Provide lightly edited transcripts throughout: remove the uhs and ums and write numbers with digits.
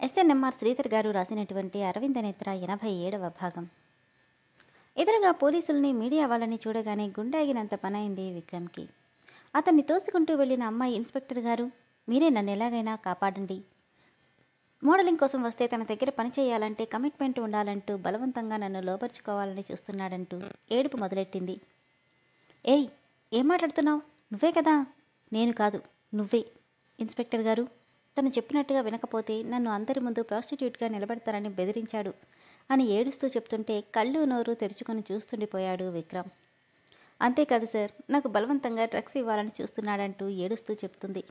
SNMR Sridhar గారు రాసినటువంటి అరవింద నేత్ర 87వ భాగం. ఎదురుగా పోలీసుల్ని, మీడియా వాళ్ళని చూడగానే గుండాగినంత పనైంది విక్రమ్కి. అతన్ని తోసుకుంటూ వెళ్ళిన అమ్మాయి, ఇన్స్పెక్టర్ గారు, మీరే నన్ను ఎలాగైనా కాపాడండి. మోడలింగ్ కోసం వస్తే తన దగ్గర పని చేయాలంటే కమిట్మెంట్ ఉండాలంటూ బలవంతంగా నన్ను లోపరుచుకోవాలని చూస్తున్నాడంటూ ఏడుపు మొదలెట్టింది. ఏయ్, ఏం మాట్లాడుతున్నావు? నువ్వే కదా? నేను కాదు, నువ్వే. ఇన్స్పెక్టర్ గారు, తను చెప్పినట్టుగా వినకపోతే నన్ను అందరి ముందు ప్రాస్టిట్యూట్గా నిలబెడతారని బెదిరించాడు అని ఏడుస్తూ చెప్తుంటే కళ్ళు నోరు తెరుచుకొని చూస్తుండిపోయాడు విక్రమ్. అంతేకాదు సార్, నాకు బలవంతంగా డ్రగ్స్ ఇవ్వాలని చూస్తున్నాడంటూ ఏడుస్తూ చెప్తుంది.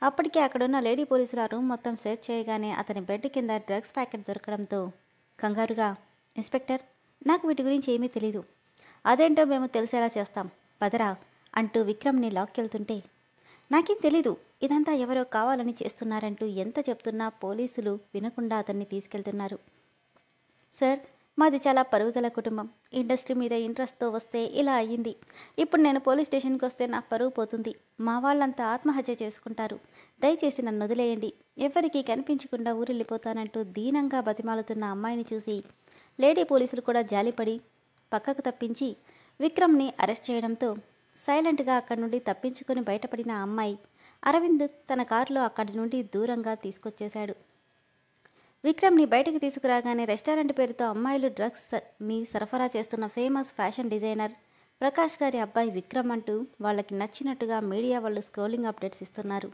అప్పటికే అక్కడున్న లేడీ పోలీసులు ఆ రూమ్ మొత్తం సెర్చ్ చేయగానే అతని బెడ్ కింద డ్రగ్స్ ప్యాకెట్ దొరకడంతో కంగారుగా, ఇన్స్పెక్టర్, నాకు వీటి గురించి ఏమీ తెలీదు. అదేంటో మేము తెలిసేలా చేస్తాం, పదరా అంటూ విక్రమ్ని లాక్కెళ్తుంటే, నాకేం తెలీదు, ఇదంతా ఎవరో కావాలని చేస్తున్నారంటూ ఎంత చెప్తున్నా పోలీసులు వినకుండా అతన్ని తీసుకెళ్తున్నారు. సార్, మాది చాలా పరువుగల కుటుంబం. ఇండస్ట్రీ మీద ఇంట్రెస్ట్తో వస్తే ఇలా అయ్యింది. ఇప్పుడు నేను పోలీస్ స్టేషన్కి వస్తే నా పరువు పోతుంది. మా వాళ్ళంతా ఆత్మహత్య చేసుకుంటారు. దయచేసి నన్ను వదిలేయండి. ఎవరికీ కనిపించకుండా ఊరెళ్ళిపోతానంటూ దీనంగా బతిమాలుతున్న అమ్మాయిని చూసి లేడీ పోలీసులు కూడా జాలిపడి పక్కకు తప్పించి విక్రమ్ని అరెస్ట్ చేయడంతో సైలెంట్గా అక్కడి నుండి తప్పించుకొని బయటపడిన అమ్మాయి అరవింద్ తన కారులో అక్కడి నుండి దూరంగా తీసుకొచ్చేశాడు. విక్రమ్ని బయటకు తీసుకురాగానే రెస్టారెంట్ పేరుతో అమ్మాయిలు డ్రగ్స్ని సరఫరా చేస్తున్న ఫేమస్ ఫ్యాషన్ డిజైనర్ ప్రకాష్ గారి అబ్బాయి విక్రమ్ అంటూ వాళ్ళకి నచ్చినట్టుగా మీడియా వాళ్ళు స్క్రోలింగ్ అప్డేట్స్ ఇస్తున్నారు.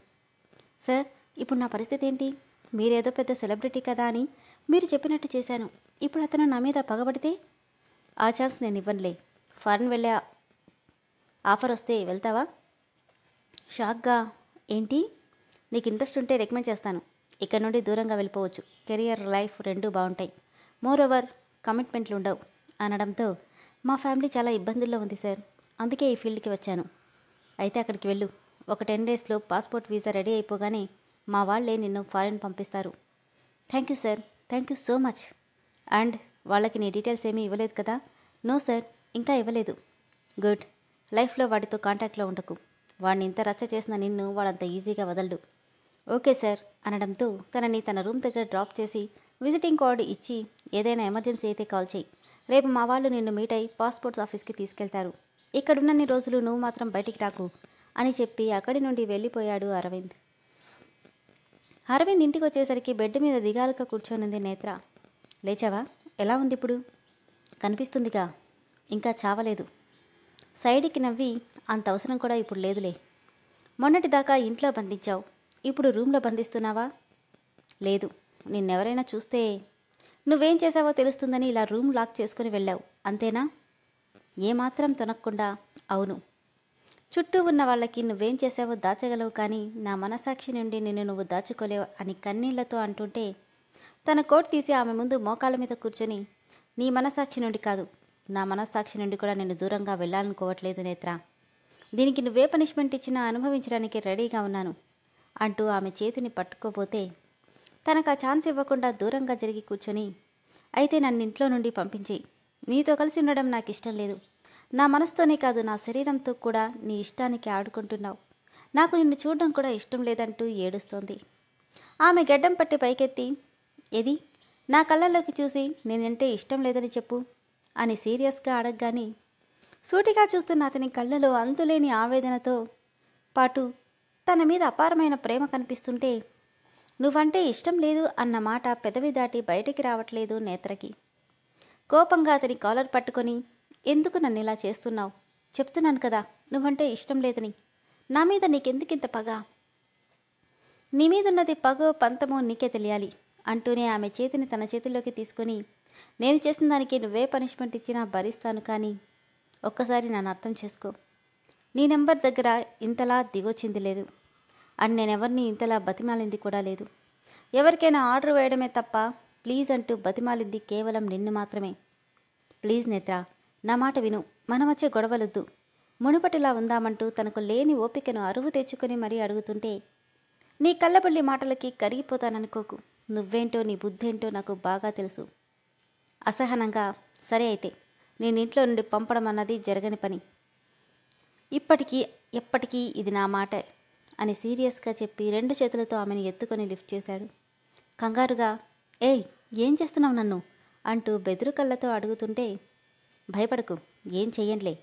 సార్, ఇప్పుడు నా పరిస్థితి ఏంటి? మీరేదో పెద్ద సెలబ్రిటీ కదా అని మీరు చెప్పినట్టు చేశాను. ఇప్పుడు అతను నా మీద పగబడితే ఆ ఛాన్స్ నేను ఇవ్వనులే. ఫారెన్ వెళ్ళే ఆఫర్ వస్తే వెళ్తావా? షాక్గా, ఏంటి? నీకు ఇంట్రెస్ట్ ఉంటే రికమెండ్ చేస్తాను. ఇక్కడ నుండి దూరంగా వెళ్ళిపోవచ్చు. కెరియర్, లైఫ్ రెండూ బాగుంటాయి. మోర్ ఓవర్ కమిట్మెంట్లు ఉండవు అనడంతో, మా ఫ్యామిలీ చాలా ఇబ్బందుల్లో ఉంది సార్, అందుకే ఈ ఫీల్డ్కి వచ్చాను. అయితే అక్కడికి వెళ్ళు. ఒక 10 డేస్లో పాస్పోర్ట్ వీసా రెడీ అయిపోగానే మా వాళ్ళే నిన్ను ఫారెన్ పంపిస్తారు. Thank you sir, thank you so much. And వాళ్ళకి నీ డీటెయిల్స్ ఏమీ ఇవ్వలేదు కదా? నో సార్, ఇంకా ఇవ్వలేదు. గుడ్. లైఫ్లో వాడితో కాంటాక్ట్లో ఉండకు. వాడిని ఇంత రచ్చ చేసిన నిన్ను వాడంత ఈజీగా వదలడు. ఓకే సార్ అనడంతో తనని తన రూమ్ దగ్గర డ్రాప్ చేసి విజిటింగ్ కార్డు ఇచ్చి, ఏదైనా ఎమర్జెన్సీ అయితే కాల్ చేయి. రేపు మా వాళ్ళు నిన్ను మీట్ అయి పాస్పోర్ట్స్ ఆఫీస్కి తీసుకెళ్తారు. ఇక్కడున్నన్ని రోజులు నువ్వు మాత్రం బయటికి రాకు అని చెప్పి అక్కడి నుండి వెళ్ళిపోయాడు అరవింద్. అరవింద్ ఇంటికి వచ్చేసరికి బెడ్ మీద దిగాలుగా కూర్చొనింది నేత్ర. లేచావా? ఎలా ఉంది ఇప్పుడు? కనిపిస్తుందిగా, ఇంకా చావలేదు. సైడ్కి నవ్వి, అంత అవసరం కూడా ఇప్పుడు లేదులే. మొన్నటిదాకా ఇంట్లో బంధించావు, ఇప్పుడు రూమ్లో బంధిస్తున్నావా? లేదు, నిన్నెవరైనా చూస్తే నువ్వేం చేసావో తెలుస్తుందని ఇలా రూమ్ లాక్ చేసుకుని వెళ్ళావు, అంతేనా? ఏమాత్రం తొనక్కుండా, అవును. చుట్టూ ఉన్న వాళ్ళకి నువ్వేం చేసావో దాచగలవు, కానీ నా మనసాక్షి నుండి నిన్ను నువ్వు దాచుకోలేవు అని కన్నీళ్లతో అంటుంటే తన కోట్ తీసి ఆమె ముందు మోకాళ్ళ మీద కూర్చొని, నీ మనసాక్షి నుండి కాదు, నా మనస్సాక్షి నుండి కూడా నేను దూరంగా వెళ్ళాలనుకోవట్లేదు నేత్ర. దీనికి నువ్వే పనిష్మెంట్ ఇచ్చినా అనుభవించడానికి రెడీగా ఉన్నాను అంటూ ఆమె చేతిని పట్టుకోపోతే తనకు ఆ ఛాన్స్ ఇవ్వకుండా దూరంగా జరిగి కూర్చొని, అయితే నన్ను ఇంట్లో నుండి పంపించి, నీతో కలిసి ఉండడం నాకు ఇష్టం లేదు. నా మనసుతోనే కాదు, నా శరీరంతో కూడా నీ ఇష్టానికి ఆడుకుంటున్నావు. నాకు నిన్ను చూడడం కూడా ఇష్టం లేదంటూ ఏడుస్తోంది. ఆమె గడ్డం పట్టి పైకెత్తి, ఏది? నా కళ్ళల్లోకి చూసి నేనంటే ఇష్టం లేదని చెప్పు అని సీరియస్గా అడగగానే సూటిగా చూస్తున్న అతని కళ్ళలో అంతులేని ఆవేదనతో పాటు తన మీద అపారమైన ప్రేమ కనిపిస్తుంటే, నువ్వంటే ఇష్టం లేదు అన్న మాట పెదవి దాటి బయటికి రావట్లేదు నేత్రకి. కోపంగా అతని కాలర్ పట్టుకొని, ఎందుకు నన్ను ఇలా చేస్తున్నావు? చెప్తున్నాను కదా, నువ్వంటే ఇష్టం లేదని. నా మీద నీకెందుకింత పగ? నీ మీదున్నది పగో పంతమో నీకే తెలియాలి అంటూనే ఆమె చేతిని తన చేతిలోకి తీసుకొని, నేను చేసిన దానికి నువ్వే పనిష్మెంట్ ఇచ్చినా భరిస్తాను, కానీ ఒక్కసారి నన్ను అర్థం చేసుకో. నీ నెంబర్ దగ్గర ఇంతలా దిగొచ్చింది లేదు, అండ్ నేనెవరిని ఇంతలా బతిమాలింది కూడా లేదు. ఎవరికైనా ఆర్డర్ వేయడమే తప్ప ప్లీజ్ అంటూ బతిమాలింది కేవలం నిన్ను మాత్రమే. ప్లీజ్ నేత్ర, నా మాట విను. మన మధ్య గొడవలొద్దు. మునుపటిలా ఉందామంటూ తనకు లేని ఓపికను అరువు తెచ్చుకొని మరీ అడుగుతుంటే, నీ కళ్ళబొల్లి మాటలకి కరిగిపోతాననుకోకు. నువ్వేంటో నీ బుద్ధేంటో నాకు బాగా తెలుసు. అసహనంగా, సరే అయితే నేను ఇంట్లో నుండి పంపడం అన్నది జరగని పని. ఇప్పటికీ ఎప్పటికీ ఇది నా మాట అని సీరియస్గా చెప్పి 2 చేతులతో ఆమెను ఎత్తుకొని లిఫ్ట్ చేశాడు. కంగారుగా, ఏయ్, ఏం చేస్తున్నావు నన్ను అంటూ బెదురు కళ్ళతో అడుగుతుంటే, భయపడకు, ఏం చెయ్యనులే,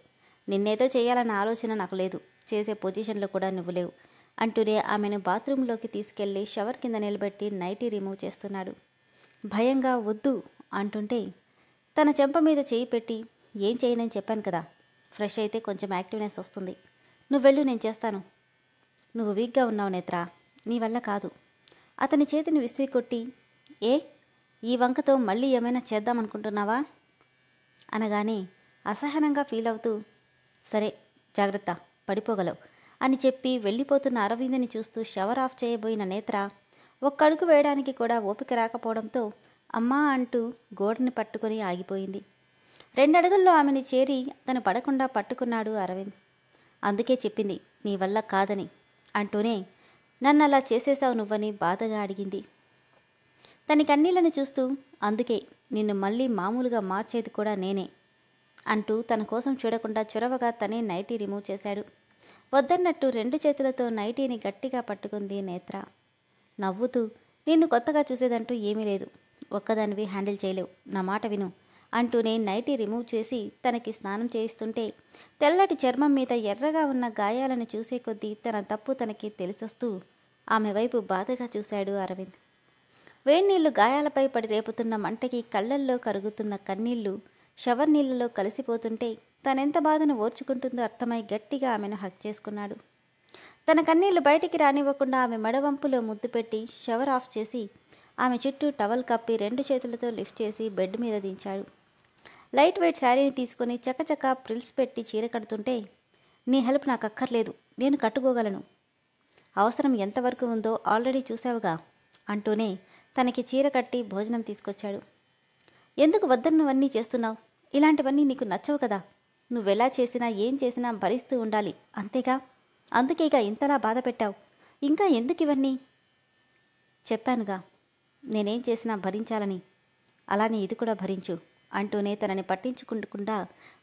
నిన్నేదో చేయాలన్న ఆలోచన నాకు లేదు, చేసే పొజిషన్లో కూడా నువ్వు లేవు అంటూనే ఆమెను బాత్రూంలోకి తీసుకెళ్లి షవర్ కింద నిలబెట్టి నైటీ రిమూవ్ చేస్తున్నాడు. భయంగా వద్దు అంటుంటే తన చెంప మీద చేయి పెట్టి, ఏం చేయనని చెప్పాను కదా, ఫ్రెష్ అయితే కొంచెం యాక్టివ్నెస్ వస్తుంది, నువ్వు వెళ్ళు, నేను చేస్తాను. నువ్వు వీక్గా ఉన్నావు నేత్రా, నీ వల్ల కాదు. అతని చేతిని విసిరి కొట్టి, ఏ, ఈ వంకతో మళ్ళీ ఏమైనా చేద్దామనుకుంటున్నావా అనగానే అసహనంగా ఫీల్ అవుతూ, సరే, జాగ్రత్త, పడిపోగలవు అని చెప్పి వెళ్ళిపోతున్న అరవిందని చూస్తూ షవర్ ఆఫ్ చేయబోయిన నేత్ర ఒక్క అడుగు వేయడానికి కూడా ఓపిక రాకపోవడంతో అమ్మా అంటూ గోడని పట్టుకొని ఆగిపోయింది. 2 అడుగుల్లో ఆమెని చేరి తను పడకుండా పట్టుకున్నాడు అరవింద్. అందుకే చెప్పింది నీ వల్ల కాదని అంటూనే, నన్ను అలా చేసేశావు నువ్వని బాధగా అడిగింది. తన కన్నీళ్లను చూస్తూ, అందుకే నిన్ను మళ్ళీ మామూలుగా మార్చేది కూడా నేనే అంటూ తన కోసం చూడకుండా చొరవగా తనే నైటీ రిమూవ్ చేశాడు. వద్దన్నట్టు 2 చేతులతో నైటీని గట్టిగా పట్టుకుంది నేత్ర. నవ్వుతూ, నిన్ను కొత్తగా చూసేదంటూ ఏమీ లేదు, ఒక్కదానివి హ్యాండిల్ చేయలేవు, నా మాట విను అంటూనే నైటీ రిమూవ్ చేసి తనకి స్నానం చేయిస్తుంటే తెల్లటి చర్మం మీద ఎర్రగా ఉన్న గాయాలను చూసే కొద్దీ తన తప్పు తనకి తెలిసొస్తూ ఆమె వైపు బాధగా చూశాడు అరవింద్. వేడినీళ్లు గాయాలపై పడి రేపుతున్న మంటకి కళ్ళల్లో కరుగుతున్న కన్నీళ్లు షవర్ నీళ్లలో కలిసిపోతుంటే తనెంత బాధను ఓర్చుకుంటుందో అర్థమై గట్టిగా ఆమెను హక్ చేసుకున్నాడు. తన కన్నీళ్లు బయటికి రానివ్వకుండా ఆమె మెడవంపులో ముద్దు పెట్టి షవర్ ఆఫ్ చేసి ఆమె చుట్టూ టవల్ కప్పి 2 చేతులతో లిఫ్ట్ చేసి బెడ్ మీద దించాడు. లైట్ వెయిట్ శారీని తీసుకుని చకచకా ప్రిల్స్ పెట్టి చీర కడుతుంటే, నీ హెల్ప్ నాకు అక్కర్లేదు, నేను కట్టుకోగలను, అవసరం ఎంతవరకు ఉందో ఆల్రెడీ చూశావుగా అంటూనే తనకి చీర కట్టి భోజనం తీసుకొచ్చాడు. ఎందుకు వద్దన్నవన్నీ చేస్తున్నావు, ఇలాంటివన్నీ నీకు నచ్చవు కదా, నువ్వెలా చేసినా ఏం చేసినా భరిస్తూ ఉండాలి అంతేగా, అందుకేగా ఇంతలా బాధ పెట్టావు, ఇంకా ఎందుకు ఇవన్నీ, చెప్పానుగా నేనేం చేసినా భరించాలని, అలానే ఇది కూడా భరించు అంటూనే తనని పట్టించుకుంటకుండా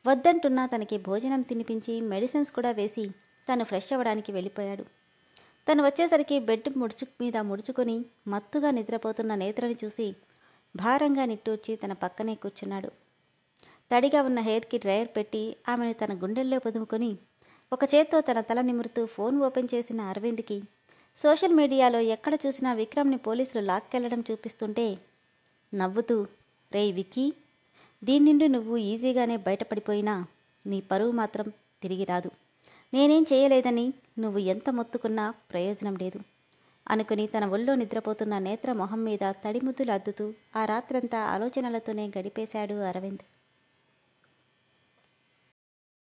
వద్దంటున్నా తనకి భోజనం తినిపించి మెడిసిన్స్ కూడా వేసి తను ఫ్రెష్ అవ్వడానికి వెళ్ళిపోయాడు. తను వచ్చేసరికి బెడ్ మీద ముడుచుకొని మత్తుగా నిద్రపోతున్న నేత్రని చూసి భారంగా నిట్టూర్చి తన పక్కనే కూర్చున్నాడు. తడిగా ఉన్న హెయిర్కి డ్రైయర్ పెట్టి ఆమెను తన గుండెల్లో పొదుముకొని ఒక చేత్తో తన తల నిమురుతూ ఫోన్ ఓపెన్ చేసిన అరవింద్కి సోషల్ మీడియాలో ఎక్కడ చూసినా విక్రమ్ని పోలీసులు లాక్కెళ్లడం చూపిస్తుంటే నవ్వుతూ, రేయ్ విక్కీ, దీని నుండి నువ్వు ఈజీగానే బయటపడిపోయినా నీ పరువు మాత్రం తిరిగి రాదు, నేనేం చేయలేదని నువ్వు ఎంత మొత్తుకున్నా ప్రయోజనం లేదు అనుకుని తన ఒళ్ళో నిద్రపోతున్న నేత్ర మొహం మీద తడిముద్దులు అద్దుతూ ఆ రాత్రంతా ఆలోచనలతోనే గడిపేశాడు అరవింద్.